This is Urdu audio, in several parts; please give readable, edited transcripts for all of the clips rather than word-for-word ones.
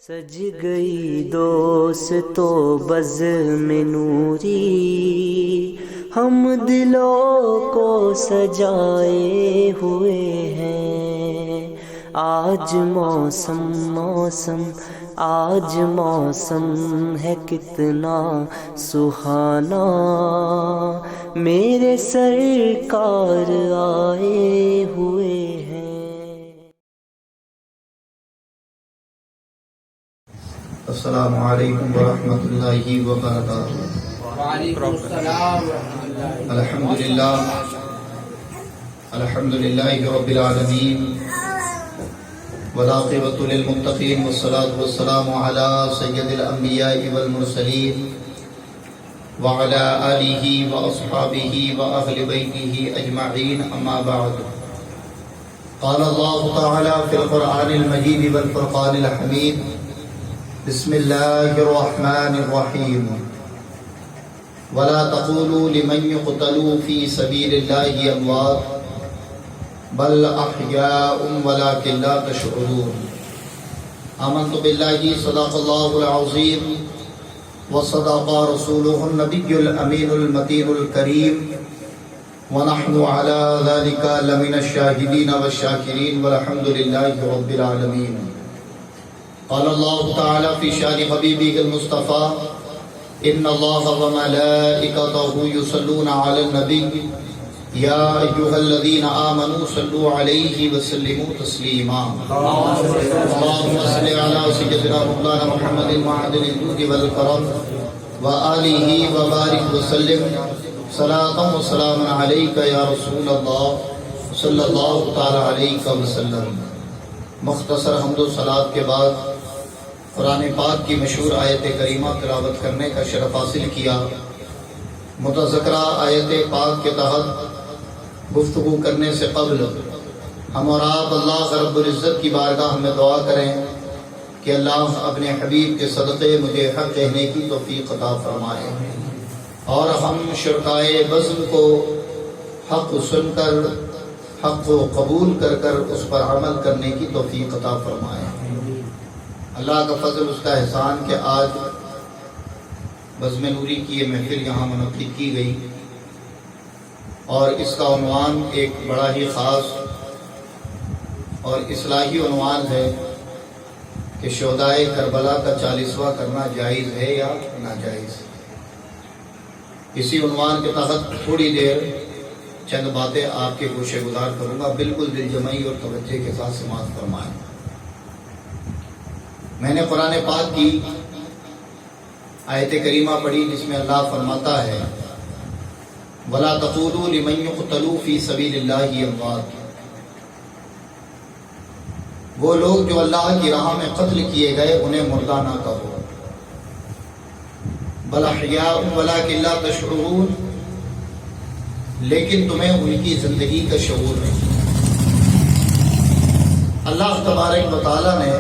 سج گئی دوستو بزم نوری، ہم دلوں کو سجائے ہوئے ہیں۔ آج موسم آج موسم ہے کتنا سہانا، میرے سرکار آئے ہوئے ہیں۔ السلام علیکم ورحمۃ اللہ وبرکاتہ۔ وعلیکم السلام ورحمۃ اللہ۔ الحمد للہ رب العالمین، والعاقبۃ للمتقین، والصلاة والسلام علی سید الانبیاء والمرسلین، وعلی آلہ واصحابہ واہل بیتہ اجمعین، اما بعد۔ قال اللہ تعالی فی القرآن المجید والفرقان الحمید، بسم اللہ الرحمن الرحیم، ولا تقولوا لمن يقتل في سبيل الله اموات بل احياء ولكن لا تشعرون۔ آمنت باللہ صدق اللہ العظیم وصدق رسوله النبی الامین المتین الکریم، ونحن على ذلك لمن الشاہدین والشاکرین، والحمد للہ رب العالمین۔ قال اللہ تعالی فی شان حبیبہ المصطفى، ان اللہ وملائکتہ یصلون علی النبی، یا ایھا الذین آمنوا صلوا علیہ وسلموا تسلیما۔ اللہم صل علی سیدنا مولانا محمد معدن الجود والکرم، وآلہ وبارک وسلم، صلاۃ وسلام علیک یا رسول اللہ صلی اللہ تعالی علیہ وسلم۔ مختصر حمد و صلاۃ کے بعد قرآن پاک کی مشہور آیت کریمہ تلاوت کرنے کا شرف حاصل کیا۔ متذکرہ آیت پاک کے تحت گفتگو کرنے سے قبل ہم اور آپ اللہ رب العزت کی بارگاہ میں دعا کریں کہ اللہ اپنے حبیب کے صدقے مجھے حق کہنے کی توفیق عطا فرمائے، اور ہم شرکائے بزم کو حق سن کر حق کو قبول کر کر اس پر عمل کرنے کی توفیق عطا فرمائے۔ اللہ کا فضل، اس کا احسان کہ آج بزم نوری کی یہ محفل یہاں منعقد کی گئی، اور اس کا عنوان ایک بڑا ہی خاص اور اصلاحی عنوان ہے کہ شہدائے کربلا کا 40واں کرنا جائز ہے یا ناجائز۔ اسی عنوان کے تحت تھوڑی دیر چند باتیں آپ کے گوشے گزار کروں گا، بالکل دل جمعی اور توجہ کے ساتھ سماعت فرمائیں۔ میں نے قرآن پاک کی آیت کریمہ پڑھی جس میں اللہ فرماتا ہے، وَلَا تَقُولُوا لِمَن يُقْتَلُوا فِي سَبِيلِ اللَّهِ أَمْوَاتٌ۔ وہ لوگ جو اللہ کی راہ میں قتل کیے گئے انہیں مردہ نہ کہو، بَلْ أَحْيَاءٌ وَلَٰكِن لَّا تَشْعُرُونَ، لیکن تمہیں ان کی زندگی کا شعور نہیں۔ اللہ تبارک و تعالیٰ نے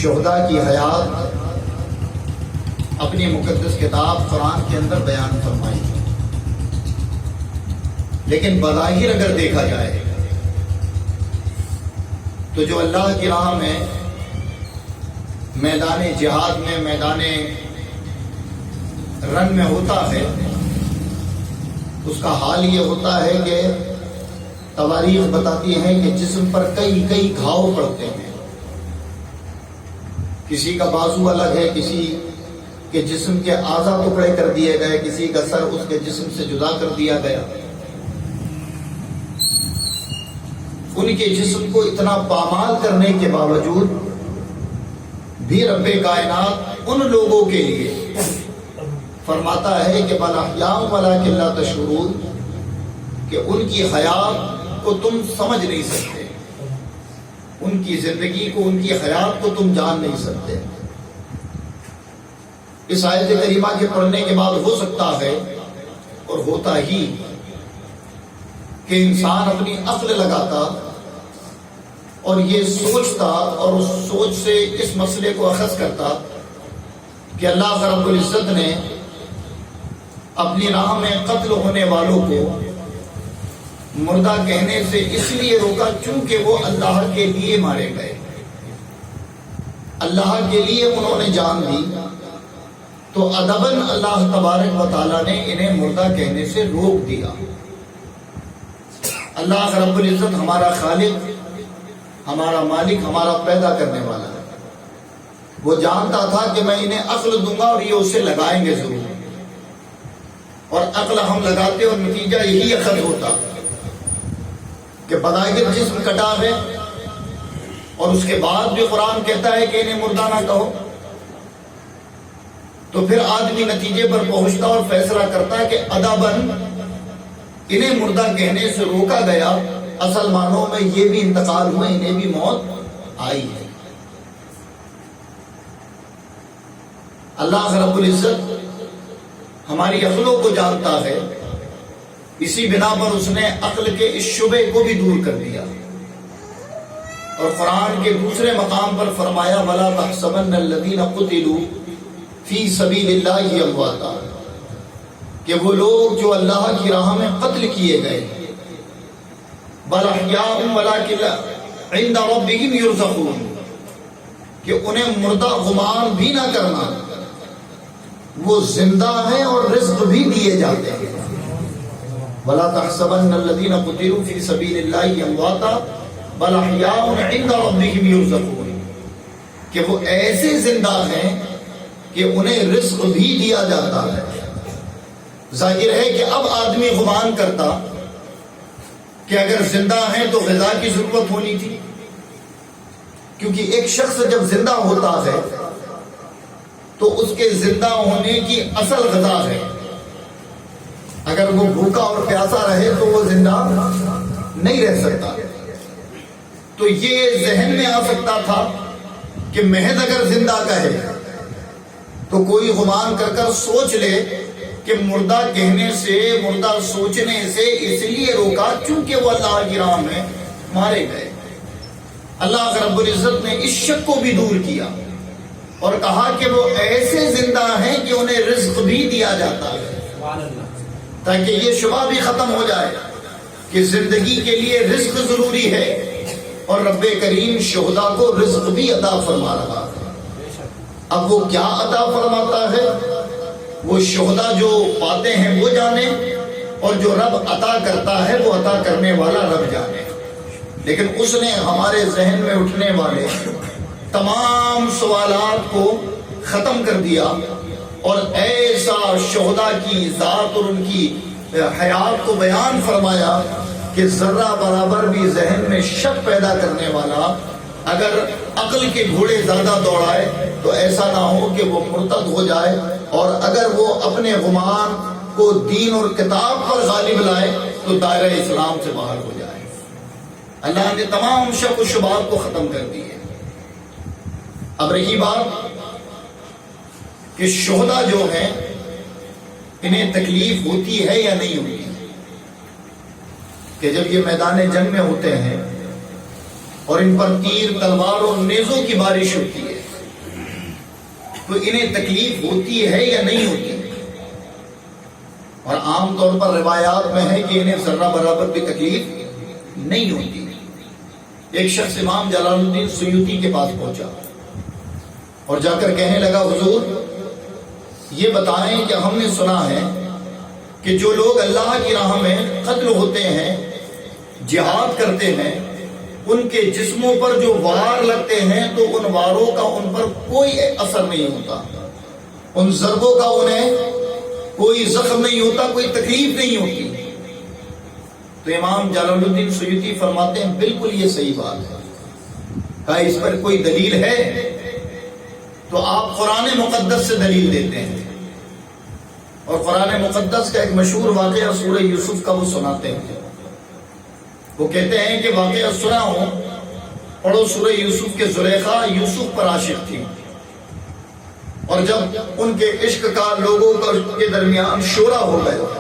شہداء کی حیات اپنی مقدس کتاب قرآن کے اندر بیان فرمائی، لیکن بظاہر اگر دیکھا جائے تو جو اللہ کی راہ میں میدان جہاد میں میدان رن میں ہوتا ہے، اس کا حال یہ ہوتا ہے کہ تواریخ بتاتی ہیں کہ جسم پر کئی گھاؤ پڑتے ہیں۔ کسی کا بازو الگ ہے، کسی کے جسم کے اعضاء ٹکڑے کر دیے گئے، کسی کا سر اس کے جسم سے جدا کر دیا گیا۔ ان کے جسم کو اتنا پامال کرنے کے باوجود بھی رب کائنات ان لوگوں کے لیے فرماتا ہے کہ بل احیاء ولکن لا تشعرون، کہ ان کی حیات کو تم سمجھ نہیں سکتے، ان کی زندگی کو، ان کی حیات کو تم جان نہیں سکتے۔ اس آیت کریمہ کے پڑھنے کے بعد ہو سکتا ہے اور ہوتا ہی کہ انسان اپنی عقل لگاتا اور یہ سوچتا اور اس سوچ سے اس مسئلے کو اخذ کرتا کہ اللہ رب العزت نے اپنی راہ میں قتل ہونے والوں کو مردہ کہنے سے اس لیے روکا چونکہ وہ اللہ کے لیے مارے گئے۔ اللہ کے لیے انہوں نے جان دی تو ادباً اللہ تبارک و تعالیٰ نے انہیں مردہ کہنے سے روک دیا۔ اللہ رب العزت ہمارا خالق، ہمارا مالک، ہمارا پیدا کرنے والا ہے۔ وہ جانتا تھا کہ میں انہیں عقل دوں گا اور یہ اسے لگائیں گے ضرور، اور عقل ہم لگاتے اور نتیجہ یہی اخذ ہوتا کہ بظاہر جسم کٹا ہے، اور اس کے بعد بھی قرآن کہتا ہے کہ انہیں مردہ نہ کہو، تو پھر آدمی نتیجے پر پہنچتا اور فیصلہ کرتا کہ ادباً انہیں مردہ کہنے سے روکا گیا، اصل معنوں میں یہ بھی انتقال ہوئے، انہیں بھی موت آئی ہے۔ اللہ رب العزت ہماری عقلوں کو جانتا ہے، اسی بنا پر اس نے عقل کے اس شبے کو بھی دور کر دیا، اور قرآن کے دوسرے مقام پر فرمایا وَلَا تَحْسَبَنَّ الَّذِينَ قُتِلُوا فِي سَبِيلِ اللَّهِ أَمْوَاتًا، کہ وہ لوگ جو اللہ کی راہ میں قتل کیے گئے بَلْ أَحْيَاءٌ وَلَكِنْ عِنْدَ رَبِّهِمْ يُرْزَقُونَ، کہ انہیں مردہ گمان بھی نہ کرنا، وہ زندہ ہیں اور رزق بھی دیے جاتے ہیں۔ وَلَا تَحْسَبَنَّ الَّذِينَ قُتِلُوا فِي سَبِيلِ اللَّهِ أَمْوَاتًا بَلْ أَحْيَاءٌ عِنْدَ رَبِّهِمْ يُرْزَقُونَ، کہ وہ ایسے زندہ ہیں کہ انہیں رزق بھی دیا جاتا ہے۔ ظاہر ہے کہ اب آدمی گمان کرتا کہ اگر زندہ ہیں تو غذا کی ضرورت ہونی تھی، کیونکہ ایک شخص جب زندہ ہوتا ہے تو اس کے زندہ ہونے کی اصل غذا ہے، اگر وہ بھوکا اور پیاسا رہے تو وہ زندہ نہیں رہ سکتا۔ تو یہ ذہن میں آ سکتا تھا کہ محض اگر زندہ کہے تو کوئی گمان کر کر سوچ لے کہ مردہ کہنے سے، مردہ سوچنے سے اس لیے روکا چونکہ وہ اللہ کی راہ میں مارے گئے۔ اللہ رب العزت نے اس شک کو بھی دور کیا اور کہا کہ وہ ایسے زندہ ہیں کہ انہیں رزق بھی دیا جاتا ہے، تاکہ یہ شبہ بھی ختم ہو جائے کہ زندگی کے لیے رزق ضروری ہے، اور رب کریم شہداء کو رزق بھی عطا فرما رہا ہے۔ اب وہ کیا عطا فرماتا ہے وہ شہداء جو پاتے ہیں وہ جانے، اور جو رب عطا کرتا ہے وہ عطا کرنے والا رب جانے۔ لیکن اس نے ہمارے ذہن میں اٹھنے والے تمام سوالات کو ختم کر دیا، اور ایسا شہداء کی ذات اور ان کی حیات کو بیان فرمایا کہ ذرہ برابر بھی ذہن میں شک پیدا کرنے والا اگر عقل کے گھوڑے زیادہ دوڑائے تو ایسا نہ ہو کہ وہ مرتد ہو جائے، اور اگر وہ اپنے گمان کو دین اور کتاب پر غالب لائے تو دائرہ اسلام سے باہر ہو جائے۔ اللہ نے تمام شک و شبہات کو ختم کر دیے۔ اب رہی بات کہ شہداء جو ہیں انہیں تکلیف ہوتی ہے یا نہیں ہوتی، کہ جب یہ میدان جنگ میں ہوتے ہیں اور ان پر تیر، تلوار اور نیزوں کی بارش ہوتی ہے تو انہیں تکلیف ہوتی ہے یا نہیں ہوتی؟ اور عام طور پر روایات میں ہے کہ انہیں ذرہ برابر بھی تکلیف نہیں ہوتی۔ ایک شخص امام جلال الدین سیوطی کے پاس پہنچا اور جا کر کہنے لگا حضور یہ بتائیں کہ ہم نے سنا ہے کہ جو لوگ اللہ کی راہ میں قتل ہوتے ہیں، جہاد کرتے ہیں، ان کے جسموں پر جو وار لگتے ہیں تو ان واروں کا ان پر کوئی اثر نہیں ہوتا، ان ضربوں کا انہیں کوئی زخم نہیں ہوتا، کوئی تکلیف نہیں ہوتی۔ تو امام جلال الدین سیوطی فرماتے ہیں بالکل یہ صحیح بات ہے۔ کہا اس پر کوئی دلیل ہے؟ تو آپ قرآن مقدس سے دلیل دیتے ہیں، اور قرآن مقدس کا ایک مشہور واقعہ سورہ یوسف کا وہ سناتے ہیں۔ وہ کہتے ہیں کہ واقعہ سنا ہو، پڑھو سورہ یوسف کے زلیخا یوسف پر عاشق تھی، اور جب ان کے عشق کا لوگوں کے درمیان شورا ہو گیا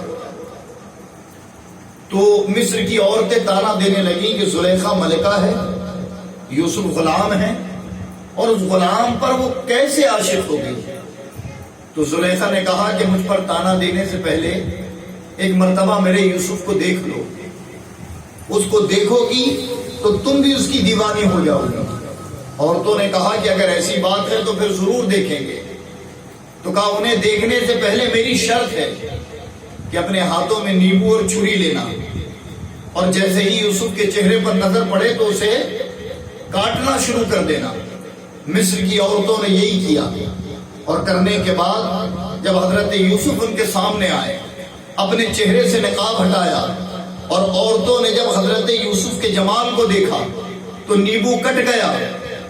تو مصر کی عورتیں تانا دینے لگیں کہ زلیخا ملکہ ہے، یوسف غلام ہے، اور اس غلام پر وہ کیسے عاشق ہو گئی؟ تو زلیخا نے کہا کہ مجھ پر تانا دینے سے پہلے ایک مرتبہ میرے یوسف کو دیکھ لو، اس کو دیکھو گی تو تم بھی اس کی دیوانی ہو جاؤ گی۔ عورتوں نے کہا کہ اگر ایسی بات ہے تو پھر ضرور دیکھیں گے. تو کہا انہیں دیکھنے سے پہلے میری شرط ہے کہ اپنے ہاتھوں میں نیبو اور چھری لینا, اور جیسے ہی یوسف کے چہرے پر نظر پڑے تو اسے کاٹنا شروع کر دینا. مصر کی عورتوں نے یہی کیا, اور کرنے کے بعد جب حضرت یوسف ان کے سامنے آئے, اپنے چہرے سے نقاب ہٹایا, اور عورتوں نے جب حضرت یوسف کے جمال کو دیکھا تو نیبو کٹ گیا,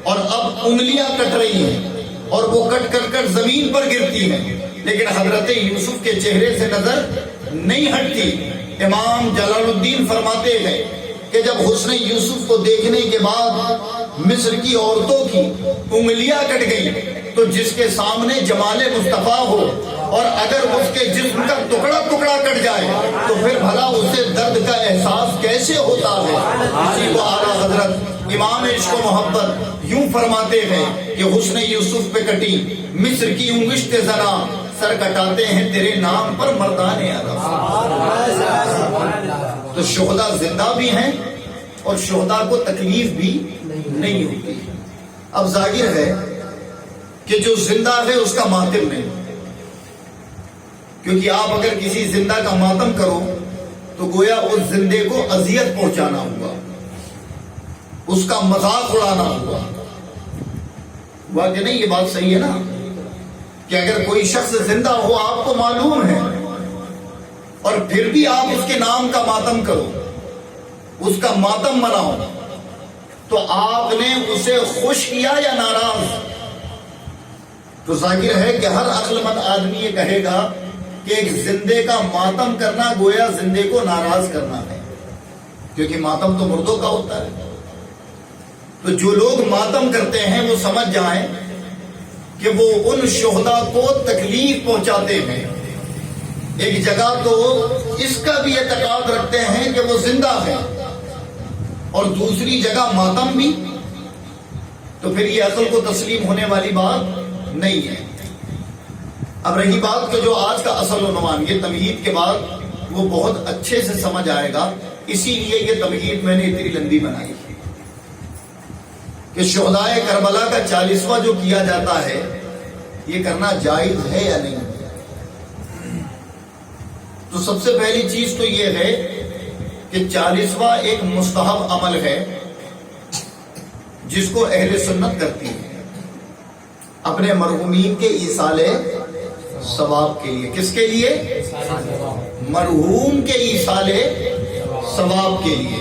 اور اب انگلیاں کٹ رہی ہیں اور وہ کٹ کر کر زمین پر گرتی ہیں, لیکن حضرت یوسف کے چہرے سے نظر نہیں ہٹتی. امام جلال الدین فرماتے ہیں کہ جب حسن یوسف کو دیکھنے کے بعد مصر کی عورتوں کی انگلیاں کٹ گئی تو جس کے سامنے جمال مصطفیٰ ہو اور اگر اس کے جسم کا ٹکڑا ٹکڑا کٹ جائے تو پھر بھلا اسے درد کا احساس کیسے ہوتا ہے. اسی کو اعلیٰ حضرت امام عشق و محبت یوں فرماتے ہیں کہ حسن یوسف پہ کٹی مصر کی انگشت زنا, سر کٹاتے ہیں تیرے نام پر مردان عرب. تو شہداء زندہ بھی ہیں اور شہداء کو تکلیف بھی نہیں ہوتی. اب ظاہر ہے کہ جو زندہ ہے اس کا ماتم نہیں, کیونکہ آپ اگر کسی زندہ کا ماتم کرو تو گویا اس زندے کو اذیت پہنچانا ہوگا, اس کا مذاق اڑانا ہوگا. واقعی نہیں یہ بات صحیح ہے نا کہ اگر کوئی شخص زندہ ہو آپ کو معلوم ہے اور پھر بھی آپ اس کے نام کا ماتم کرو, اس کا ماتم مناؤ, تو آپ نے اسے خوش کیا یا ناراض؟ تو ظاہر ہے کہ ہر عقل مند آدمی یہ کہے گا کہ ایک زندے کا ماتم کرنا گویا زندے کو ناراض کرنا ہے, کیونکہ ماتم تو مردوں کا ہوتا ہے. تو جو لوگ ماتم کرتے ہیں وہ سمجھ جائیں کہ وہ ان شہداء کو تکلیف پہنچاتے ہیں. ایک جگہ تو اس کا بھی اعتقاد رکھتے ہیں کہ وہ زندہ ہے اور دوسری جگہ ماتم بھی, تو پھر یہ عقل کو تسلیم ہونے والی بات نہیں ہے. اب رہی بات کہ جو آج کا اصل عنوان, یہ تمہید کے بعد وہ بہت اچھے سے سمجھ آئے گا, اسی لیے یہ تمہید میں نے اتنی لمبی بنائی کہ شہداء کربلا کا 40واں جو کیا جاتا ہے یہ کرنا جائز ہے یا نہیں. تو سب سے پہلی چیز تو یہ ہے کہ 40واں ایک مستحب عمل ہے جس کو اہل سنت کرتی ہے اپنے مرحومین کے ایصال ثواب کے لیے. کس کے لیے؟ مرحوم کے ایصال ثواب کے لیے.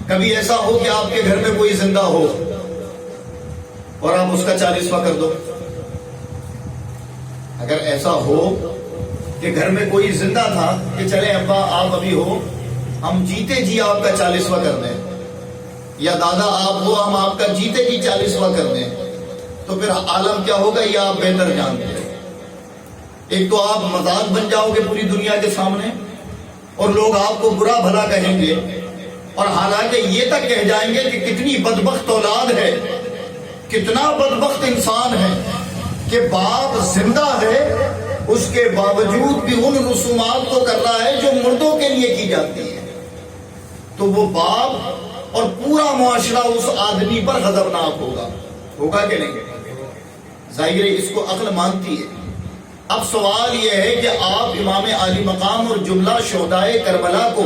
کبھی ایسا ہو کہ آپ کے گھر میں کوئی زندہ ہو اور آپ اس کا 40واں کر دو. اگر ایسا ہو کہ گھر میں کوئی زندہ تھا کہ چلے ابا آپ ابھی ہو, ہم جیتے جی آپ کا 40واں کر دیں, یا دادا آپ ہو ہم آپ کا جیتے جی 40واں کر دیں, تو پھر عالم کیا ہوگا یہ آپ بہتر جانتے ہیں. ایک تو آپ مذاق بن جاؤ گے پوری دنیا کے سامنے اور لوگ آپ کو برا بھلا کہیں گے, اور حالانکہ یہ تک کہہ جائیں گے کہ کتنی بدبخت اولاد ہے, کتنا بدبخت انسان ہے کہ باپ زندہ ہے اس کے باوجود بھی ان رسومات کو کر رہا ہے جو مردوں کے لیے کی جاتی ہے. تو وہ باپ اور پورا معاشرہ اس آدمی پر غضبناک ہوگا کہ نہیں؟ ظاہر ہے اس کو عقل مانتی ہے. اب سوال یہ ہے کہ آپ امام عالی مقام اور جملہ شہداء کربلا کو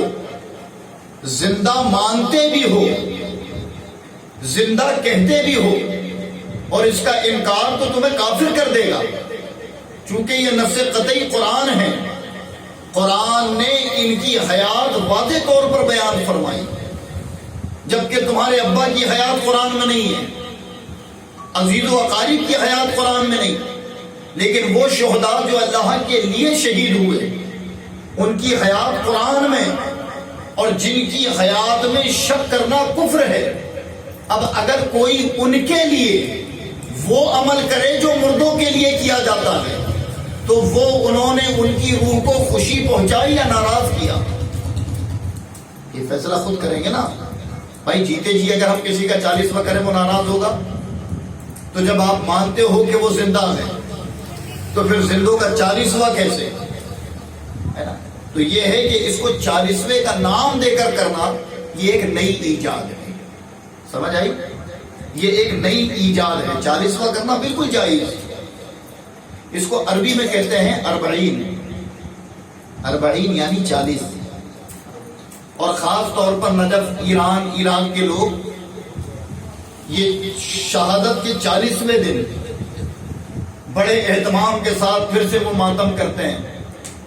زندہ مانتے بھی ہو, زندہ کہتے بھی ہو, اور اس کا انکار تو تمہیں کافر کر دے گا, چونکہ یہ نص قطعی قرآن ہے. قرآن نے ان کی حیات واضح طور پر بیان فرمائی, جبکہ تمہارے ابا کی حیات قرآن میں نہیں ہے, عزیز و اقارب کی حیات قرآن میں نہیں. لیکن وہ شہداء جو اللہ کے لیے شہید ہوئے ان کی حیات قرآن میں, اور جن کی حیات میں شک کرنا کفر ہے. اب اگر کوئی ان کے لیے وہ عمل کرے جو مردوں کے لیے کیا جاتا ہے تو وہ انہوں نے ان کی روح کو خوشی پہنچائی یا ناراض کیا؟ یہ فیصلہ خود کریں گے نا بھائی. جیتے جی اگر ہم کسی کا 40واں کریں وہ ناراض ہوگا, تو جب آپ مانتے ہو کہ وہ زندہ ہے تو پھر زندوں کا 40واں کیسے ہے نا؟ تو یہ ہے کہ اس کو 40ویں کا نام دے کر کرنا یہ ایک نئی ایجاد ہے. سمجھ آئی؟ یہ ایک نئی ایجاد ہے. 40واں کرنا بالکل جائز. اس کو عربی میں کہتے ہیں اربعین. اربعین یعنی 40. اور خاص طور پر نجف ایران کے لوگ یہ شہادت کے 40ویں دن بڑے اہتمام کے ساتھ پھر سے وہ ماتم کرتے ہیں.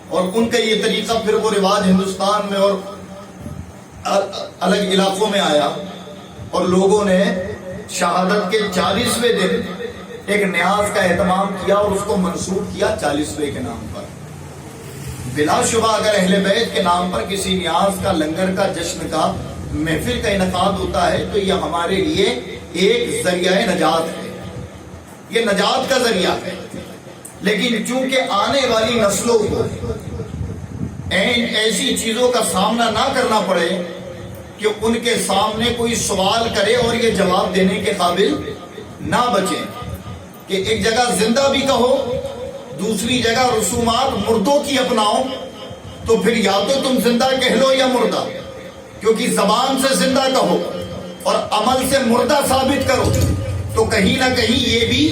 اور ان کا یہ طریقہ پھر وہ رواج ہندوستان میں اور الگ علاقوں میں آیا, اور لوگوں نے شہادت کے 40ویں دن ایک نیاز کا اہتمام کیا اور اس کو منسوب کیا 40ویں کے نام پر. بلا شبہ اگر اہل بیت کے نام پر کسی نیاز کا, لنگر کا, جشن کا, محفل کا انعقاد ہوتا ہے تو یہ ہمارے لیے ایک ذریعہ نجات ہے, یہ نجات کا ذریعہ ہے. لیکن چونکہ آنے والی نسلوں کو ایسی چیزوں کا سامنا نہ کرنا پڑے کہ ان کے سامنے کوئی سوال کرے اور یہ جواب دینے کے قابل نہ بچے, کہ ایک جگہ زندہ بھی کہو, دوسری جگہ رسومات مردوں کی اپناؤ, تو پھر یا تو تم زندہ کہہ لو یا مردہ, کیونکہ زبان سے زندہ کہو اور عمل سے مردہ ثابت کرو تو کہیں نہ کہیں یہ بھی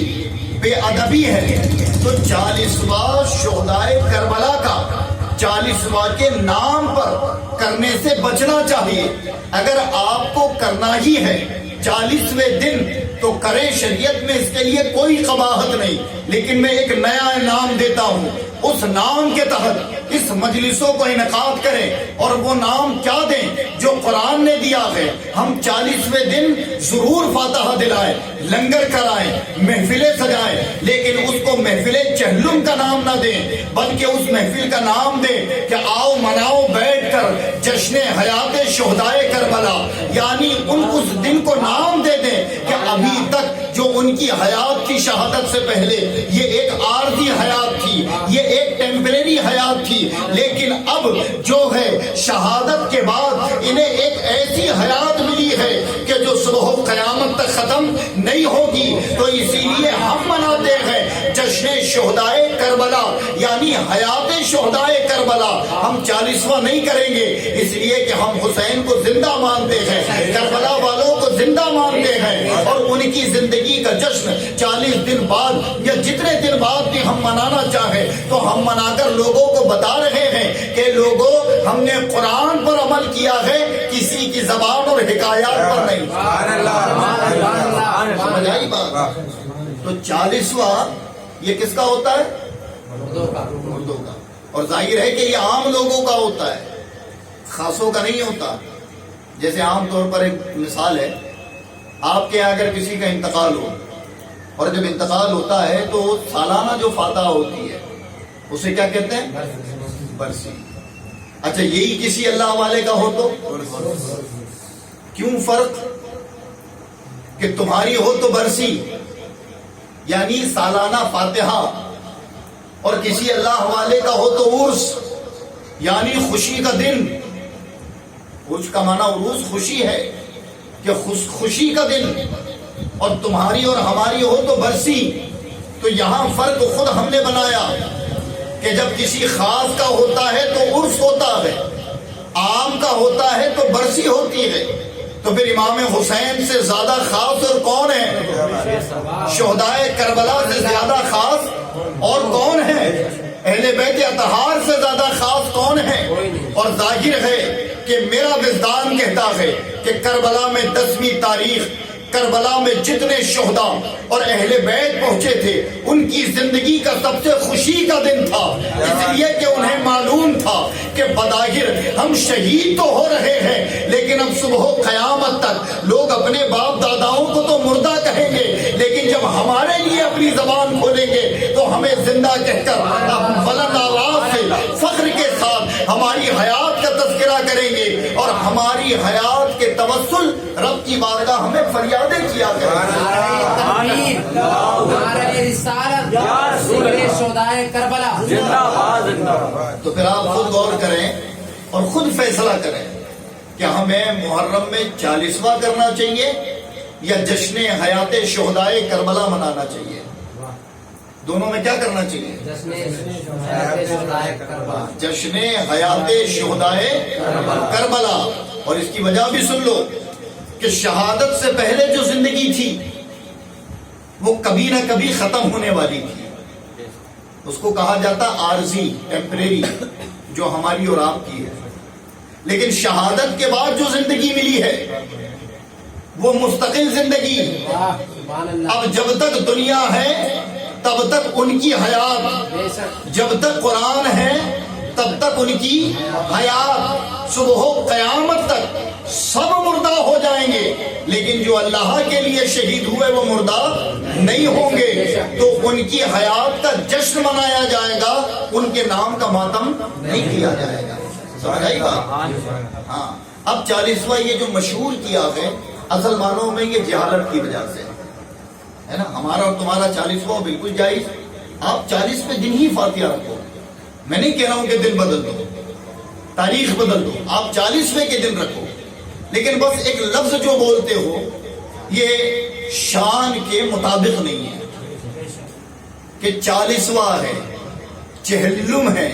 بے ادبی ہے. تو 40واں شہدائے کربلا کا 40واں کے نام پر کرنے سے بچنا چاہیے. اگر آپ کو کرنا ہی ہے 40ویں دن تو کریں, شریعت میں اس کے لیے کوئی قباحت نہیں. لیکن میں ایک نیا نام دیتا ہوں, اس نام کے تحت اس مجلسوں کو انعقاد کریں, اور وہ نام کیا دیں جو قرآن نے دیا ہے. ہم 40ویں دن ضرور فاتحہ دلائیں, لنگر کرائیں, محفلیں سجائیں, لیکن اس کو محفل چہلم کا نام نہ دیں, بلکہ اس محفل کا نام دیں کہ آؤ مناؤ بیٹھ کر جشن حیات شہدائے کربلا. یعنی اس دن کو نام دے دیں کہ ابھی تک جو ان کی حیات کی شہادت سے پہلے یہ ایک عارضی حیات تھی, یہ ایک ٹیمپریری حیات تھی, لیکن اب جو ہے شہادت کے بعد انہیں ایک ایسی حیات ملی ہے کہ جو صبح قیامت تک ختم نہیں ہوگی. تو اسی لیے ہم مناتے ہیں جشن شہدائے کربلا, یعنی حیات شہدائے کربلا. ہم 40واں نہیں کریں گے اس لیے کہ ہم حسین کو زندہ مانتے ہیں, کربلا والوں کو زندہ مانتے ہیں, اور ان کی زندگی کا جشن 40 دن بعد یا جتنے دن بعد بھی ہم منانا چاہیں تو ہم منا کر لوگوں کو بتا رہے ہیں کہ لوگوں ہم نے قرآن پر عمل کیا ہے, کسی کی زبان اور حکایات پر نہیں. سمجھ آئی بات؟ تو 40واں یہ کس کا ہوتا ہے؟ مردوں کا. اور ظاہر ہے کہ یہ عام لوگوں کا ہوتا ہے, خاصوں کا نہیں ہوتا. جیسے عام طور پر ایک مثال ہے, آپ کے یہاں اگر کسی کا انتقال ہو, اور جب انتقال ہوتا ہے تو سالانہ جو فاتحہ ہوتی ہے اسے کیا کہتے ہیں؟ برسی. اچھا یہی کسی اللہ والے کا ہو تو کیوں فرق کہ تمہاری ہو تو برسی یعنی سالانہ فاتحہ, اور کسی اللہ والے کا ہو تو عرس یعنی خوشی کا دن. عرس کا معنی عروس خوشی ہے کہ خوشی کا دن, اور تمہاری اور ہماری ہو تو برسی. تو یہاں فرق خود ہم نے بنایا کہ جب کسی خاص کا ہوتا ہے تو عرس ہوتا ہے, عام کا ہوتا ہے تو برسی ہوتی ہے. تو پھر امام حسین سے زیادہ خاص اور کون ہے؟ شہدائے کربلا سے زیادہ خاص اور کون ہے؟ اہل بیت اطہار سے زیادہ خاص کون ہے؟ اور ظاہر ہے کہ میرا وجدان کہتا ہے کہ کربلا میں 10ویں تاریخ, کربلا میں جتنے شہداء اور اہل بیت پہنچے تھے ان کی زندگی کا سب سے خوشی کا دن تھا, اس لیے کہ انہیں معلوم تھا کہ بظاہر ہم شہید تو ہو رہے ہیں, لیکن اب صبح قیامت تک لوگ اپنے باپ داداؤں کو تو مردہ کہیں گے, لیکن جب ہمارے لیے اپنی زبان کھولیں گے تو ہمیں زندہ کہہ کر بلند آواز سے فخر کے ساتھ ہماری حیات کا تذکرہ کریں گے, اور ہماری حیات کے توسل رب کی بارگاہ ہمیں فریادیں کیا کریں. تو پھر آپ خود غور کریں اور خود فیصلہ کریں کہ ہمیں محرم میں 40واں کرنا چاہیے یا جشن حیات شہدائے کربلا منانا چاہیے. دونوں میں کیا کرنا چاہیے؟ جشن حیات شہدائے کربلا. اور اس کی وجہ بھی سن لو کہ شہادت سے پہلے جو زندگی تھی وہ کبھی نہ کبھی ختم ہونے والی تھی. اس کو کہا جاتا عارضی، ٹیمپریری، جو ہماری اور آپ کی ہے. لیکن شہادت کے بعد جو زندگی ملی ہے وہ مستقل زندگی ہے. سبحان اللہ. اب جب تک دنیا ہے تب تک ان کی حیات، بے شک. جب تک قرآن ہے تب تک ان کی حیات. صبح و قیامت تک سب مردہ ہو جائیں گے، لیکن جو اللہ کے لیے شہید ہوئے وہ مردہ نہیں ہوں گے. تو ان کی حیات کا جشن منایا جائے گا، ان کے نام کا ماتم نہیں کیا جائے گا. سمجھ آئی بات؟ ہاں. اب 40واں یہ جو مشہور کیا ہے، اصل معنوں میں یہ جہالت کی وجہ سے ہے نا. ہمارا اور تمہارا 40واں بالکل جائز. آپ 40 پہ دن ہی فاتحہ رکھو. میں نہیں کہہ رہا ہوں کہ دن بدل دو، تاریخ بدل دو. آپ 40ویں کے دن رکھو، لیکن بس ایک لفظ جو بولتے ہو یہ شان کے مطابق نہیں ہے کہ 40واں ہے، چہلم ہے،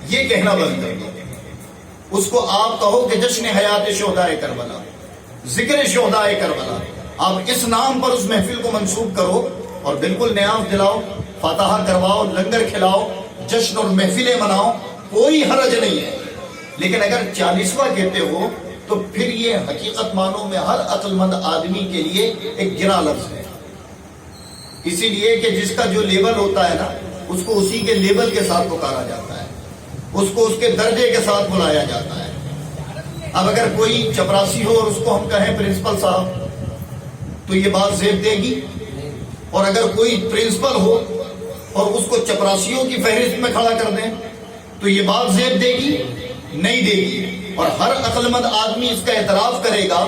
یہ کہنا بند کر دو. اس کو آپ کہو کہ جشن حیات شہداء کربلا، ذکر شہداء کربلا. آپ اس نام پر اس محفل کو منسوب کرو اور بالکل نیاز دلاؤ، فاتحہ کرواؤ، لنگر کھلاؤ، جشن اور محفلیں مناؤ، کوئی حرج نہیں ہے. لیکن اگر 40واں کہتے ہو تو پھر یہ حقیقت معنوں میں ہر عقل مند آدمی کے لیے ایک گرا لفظ ہے. اسی لیے کہ جس کا جو لیبل ہوتا ہے نا، اس کو اسی کے لیبل کے ساتھ پکارا جاتا ہے، اس کو اس کے درجے کے ساتھ بلایا جاتا ہے. اب اگر کوئی چپراسی ہو اور اس کو ہم کہیں پرنسپل صاحب تو یہ بات زیب دے گی، اور اگر کوئی پرنسپل ہو اور اس کو چپراسیوں کی فہرست میں کھڑا کر دیں تو یہ بات زیب دے گی؟ نہیں دے گی. اور ہر عقل مند آدمی اس کا اعتراف کرے گا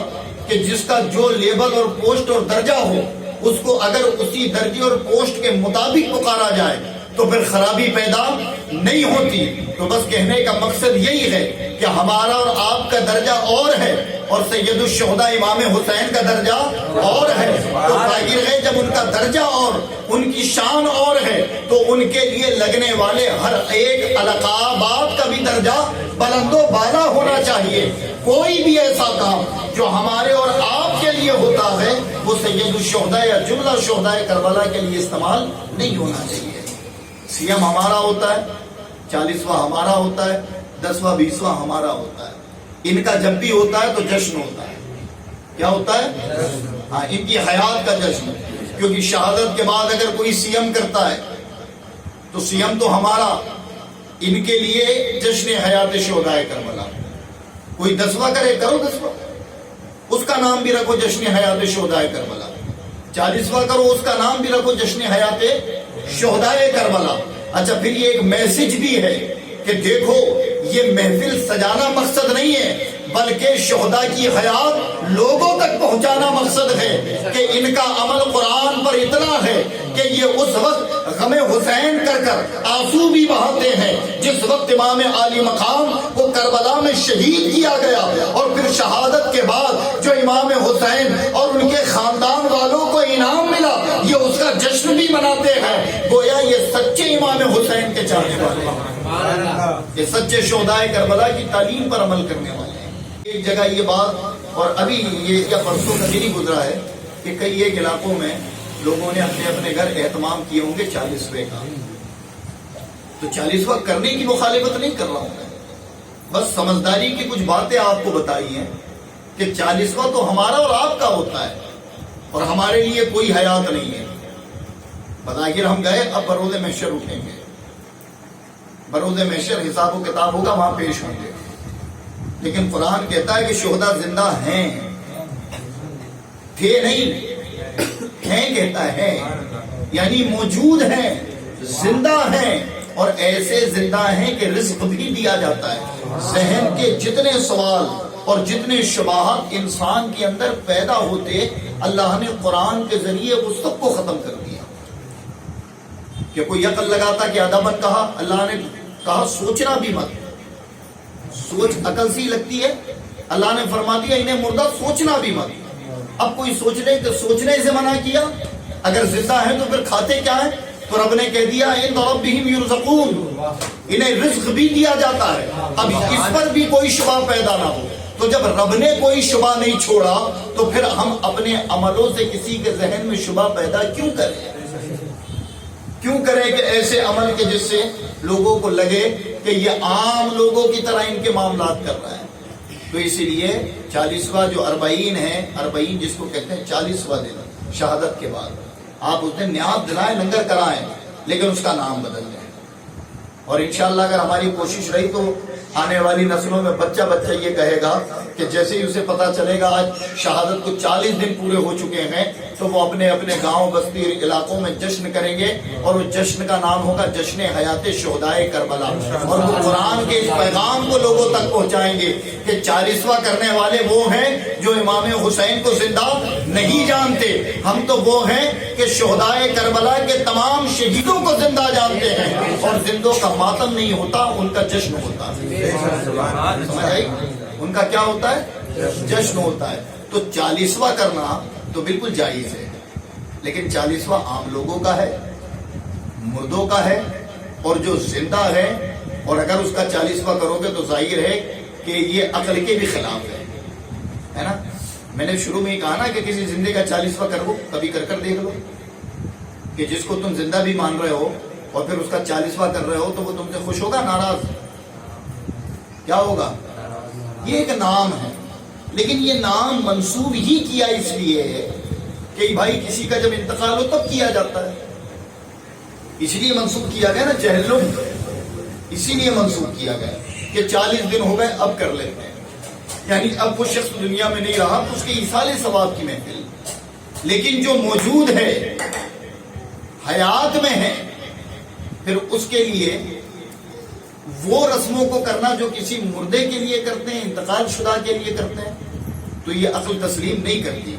کہ جس کا جو لیبل اور پوسٹ اور درجہ ہو، اس کو اگر اسی درجے اور پوسٹ کے مطابق پکارا جائے تو پھر خرابی پیدا نہیں ہوتی. تو بس کہنے کا مقصد یہی ہے کہ ہمارا اور آپ کا درجہ اور ہے، اور سید الشہداء امام حسین کا درجہ اور ہے. تو ظاہر ہے جب ان کا درجہ اور ان کی شان اور ہے تو ان کے لیے لگنے والے ہر ایک القابات کا بھی درجہ بلند و بالا ہونا چاہیے. کوئی بھی ایسا کام جو ہمارے اور آپ کے لیے ہوتا ہے وہ سید الشہداء یا جملہ شہداء کربلا کے لیے استعمال نہیں ہونا چاہیے. سیم ہمارا ہوتا ہے، 40واں ہمارا ہوتا ہے، 10واں 20واں ہمارا ہوتا ہے. ان کا جب بھی ہوتا ہے تو جشن ہوتا ہے. کیا ہوتا ہے؟ ہاں، ان کی حیات کا جشن. کیونکہ شہادت کے بعد اگر کوئی سیم کرتا ہے تو سیم تو ہمارا، ان کے لیے جشن حیات شہداء کربلا. کوئی 10واں کرے، کرو 10واں، اس کا نام بھی رکھو جشن حیات شہداء کربلا. 40واں کرو، اس کا نام بھی رکھو جشن حیات شہداء کربلا. اچھا، پھر یہ ایک میسج بھی ہے کہ دیکھو یہ محفل سجانا مقصد نہیں ہے بلکہ شہداء کی حیات لوگوں تک پہنچانا مقصد ہے کہ ان کا عمل قرآن پر اتنا ہے کہ یہ اس وقت غم حسین کر کر آنسو بھی بہاتے ہیں جس وقت امام عالی مقام کو کربلا میں شہید کیا گیا، اور پھر شہادت کے بعد جو امام حسین اور ان کے خاندان والوں کو انعام ملا یہ اس کا جشن بھی مناتے ہیں. گویا یہ سچے امام حسین کے چاہنے والے ہیں، یہ سچے شہداء کربلا کی تعلیم پر عمل کرنے والے ہیں. ایک جگہ یہ بات، اور ابھی یہ کیا پرسوں کا دن ہی گزرا ہے کہ کئی ایک علاقوں میں لوگوں نے اپنے اپنے گھر اہتمام کیے ہوں گے 40ویں کا. تو 40واں کرنے کی مخالفت نہیں کر رہا ہوں میں، بس سمجھداری کی کچھ باتیں آپ کو بتائی ہیں کہ 40واں تو ہمارا اور آپ کا ہوتا ہے اور ہمارے لیے کوئی حیات نہیں ہے. بظاہر ہم گئے، اب بروز محشر اٹھیں گے، بروز محشر حساب و کتاب ہوگا، وہاں پیش ہوں گے. لیکن قرآن کہتا ہے کہ شہداء زندہ ہیں، تھے نہیں، ہیں کہتا ہے، یعنی موجود ہیں، زندہ ہیں، اور ایسے زندہ ہیں کہ رزق بھی دیا جاتا ہے. ذہن کے جتنے سوال اور جتنے شبہات انسان کے اندر پیدا ہوتے اللہ نے قرآن کے ذریعے اس سب کو ختم کر دیا. کہ کوئی عقل لگاتا کہ ادبن کہا، اللہ نے کہا سوچنا بھی مت. سوچ عقل سی لگتی ہے، اللہ نے فرما دیا انہیں مردہ سوچنا بھی مت. اب کوئی سوچنے سے منع کیا. اگر زندہ ہیں تو پھر کھاتے کیا ہیں؟ تو رب نے کہہ دیا ان ربہم یرزقون، انہیں رزق بھی دیا جاتا ہے. اب اس پر بھی کوئی شبہ پیدا نہ ہو. تو تو جب رب نے کوئی شبہ نہیں چھوڑا تو پھر ہم اپنے عملوں سے کسی کے ذہن میں شبہ پیدا کیوں کریں کہ ایسے عمل کے جس سے لوگوں کو لگے کہ یہ عام لوگوں کی طرح ان کے معاملات کر رہا ہے. تو اسی لیے 40واں جو 40 ہے، 40 جس کو کہتے ہیں 40واں دن شہادت کے بعد، آپ اس دن نیاز دلائیں، لنگر کرائیں، لیکن اس کا نام بدل دیں. اور انشاءاللہ اگر ہماری کوشش رہی تو آنے والی نسلوں میں بچہ یہ کہے گا کہ جیسے ہی اسے پتا چلے گا آج شہادت کو 40 دن پورے ہو چکے ہیں تو وہ اپنے اپنے گاؤں بستی علاقوں میں جشن کریں گے، اور وہ جشن کا نام ہوگا جشن حیات شہدائے کربلا. اور وہ قرآن کے اس پیغام کو لوگوں تک پہنچائیں گے کہ 40واں کرنے والے وہ ہیں جو امام حسین کو زندہ نہیں جانتے، ہم تو وہ ہیں کہ شہدائے کربلا کے تمام شہیدوں کو زندہ جانتے ہیں، اور زندوں کا ماتم نہیں ہوتا، ان کا جشن ہوتا ہے. سمجھ آئی؟ ان کا کیا ہوتا ہے؟ جشن ہوتا ہے. تو 40واں کرنا تو بالکل جائز ہے، لیکن 40واں عام لوگوں کا ہے، مردوں کا ہے، اور جو زندہ ہے، اور اگر اس کا 40واں کرو گے تو ظاہر ہے کہ یہ عقل کے بھی خلاف ہے نا. میں نے شروع میں ہی کہا نا کہ کسی زندے کا 40واں کرو، کبھی کر دیکھ لو کہ جس کو تم زندہ بھی مان رہے ہو اور پھر اس کا 40واں کر رہے ہو تو وہ تم سے خوش ہوگا، ناراض؟ کیا ہوگا؟ یہ ایک نام ہے، لیکن یہ نام منسوب ہی کیا اس لیے ہے کہ بھائی کسی کا جب انتقال ہو تب کیا جاتا ہے، اس لیے منسوب کیا گیا نا. جہلم اسی لیے منسوب کیا گیا کہ 40 دن ہو گئے اب کر لیتے ہیں، یعنی اب وہ شخص دنیا میں نہیں رہا تو اس کے ایصال ثواب کی محفل. لیکن جو موجود ہے، حیات میں ہے، پھر اس کے لیے وہ رسموں کو کرنا جو کسی مردے کے لیے کرتے ہیں، انتقال شدہ کے لیے کرتے ہیں، تو یہ عقل تسلیم نہیں کرتی.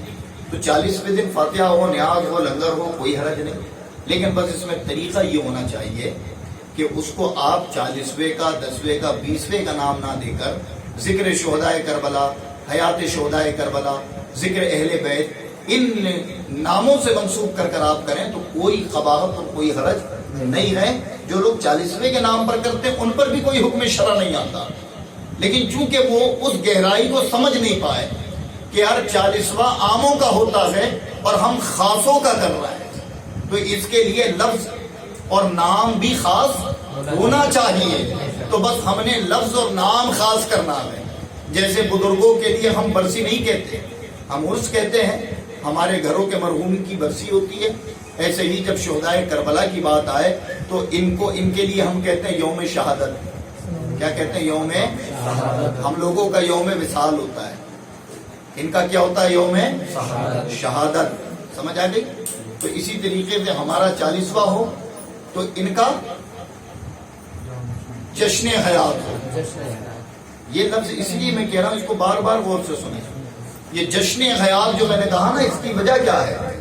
تو 40ویں دن فاتحہ ہو، نیاز ہو، لنگر ہو، کوئی حرج نہیں، لیکن بس اس میں طریقہ یہ ہونا چاہیے کہ اس کو آپ 40ویں کا، 10ویں کا، 20ویں کا نام نہ دے کر ذکر شہدائے کربلا، حیات شہدائے کربلا، ذکر اہل بیت، ان ناموں سے منسوب کر آپ کریں تو کوئی قباحت اور کوئی حرج نہیں ہے. جو لوگ 40ویں کے نام پر کرتے ہیں ان پر بھی کوئی حکم شرع نہیں آتا، لیکن چونکہ وہ اس گہرائی کو سمجھ نہیں پائے کہ یار 40واں عاموں کا ہوتا ہے اور ہم خاصوں کا کر رہے ہیں، تو اس کے لیے لفظ اور نام بھی خاص ہونا چاہیے. تو بس ہم نے لفظ اور نام خاص کرنا ہے. جیسے بزرگوں کے لیے ہم برسی نہیں کہتے، ہم عرس کہتے ہیں، ہمارے گھروں کے مرحوم کی برسی ہوتی ہے. ایسے ہی جب شہدائے کربلا کی بات آئے تو ان کے لیے ہم کہتے ہیں یوم شہادت. کیا کہتے ہیں؟ یوم شہادت. ہم لوگوں کا یوم وصال ہوتا ہے، ان کا کیا ہوتا ہے؟ یوم شہادت. سمجھ آ گئی؟ تو اسی طریقے سے ہمارا 40واں ہو تو ان کا جشن حیات ہو. یہ لفظ اس لیے میں کہہ رہا ہوں، اس کو بار بار غور سے سنیں. یہ جشن حیات جو میں نے کہا نا، اس کی وجہ کیا ہے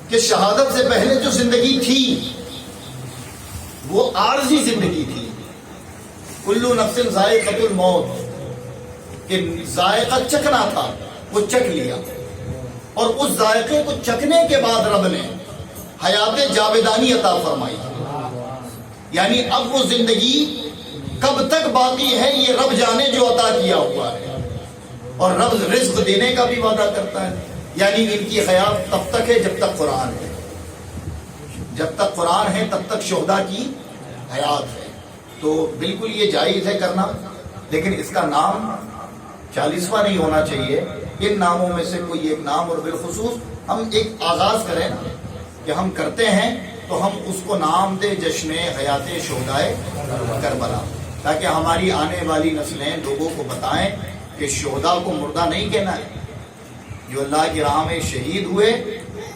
کہ شہادت سے پہلے جو زندگی تھی وہ عارضی زندگی تھی. کلو نفس ذائقۃ الموت، کہ ذائقہ چکھنا تھا، وہ چکھ لیا، اور اس ذائقے کو چکھنے کے بعد رب نے حیات جاودانی عطا فرمائی. یعنی اب وہ زندگی کب تک باقی ہے یہ رب جانے جو عطا کیا ہوا ہے. اور رب رزق دینے کا بھی وعدہ کرتا ہے. یعنی ان کی حیات تب تک ہے جب تک قرآن ہے، جب تک قرآن ہے تب تک شہداء کی حیات ہے. تو بالکل یہ جائز ہے کرنا، لیکن اس کا نام 40واں نہیں ہونا چاہیے. ان ناموں میں سے کوئی ایک نام، اور بالخصوص ہم ایک آغاز کریں نا کہ ہم کرتے ہیں تو ہم اس کو نام دے جشن حیات شہدائے کربلا، تاکہ ہماری آنے والی نسلیں لوگوں کو بتائیں کہ شہداء کو مردہ نہیں کہنا ہے. جو اللہ کی راہ میں شہید ہوئے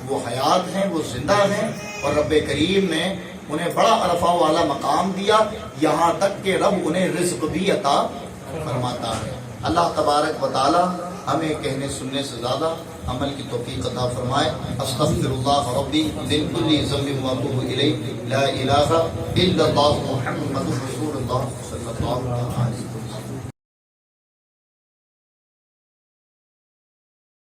وہ حیات ہیں، وہ زندہ ہیں، اور رب کریم نے انہیں بڑا عرفہ والا مقام دیا، یہاں تک کہ رب انہیں رزق بھی عطا فرماتا ہے. اللہ تبارک و تعالی ہمیں کہنے سننے سے زیادہ عمل کی توفیق عطا فرمائے. استغفر اللہ ربی من کل ذنب واتوب الیہ، لا الہ الا اللہ محمد رسول اللہ صلی اللہ علیہ وسلم.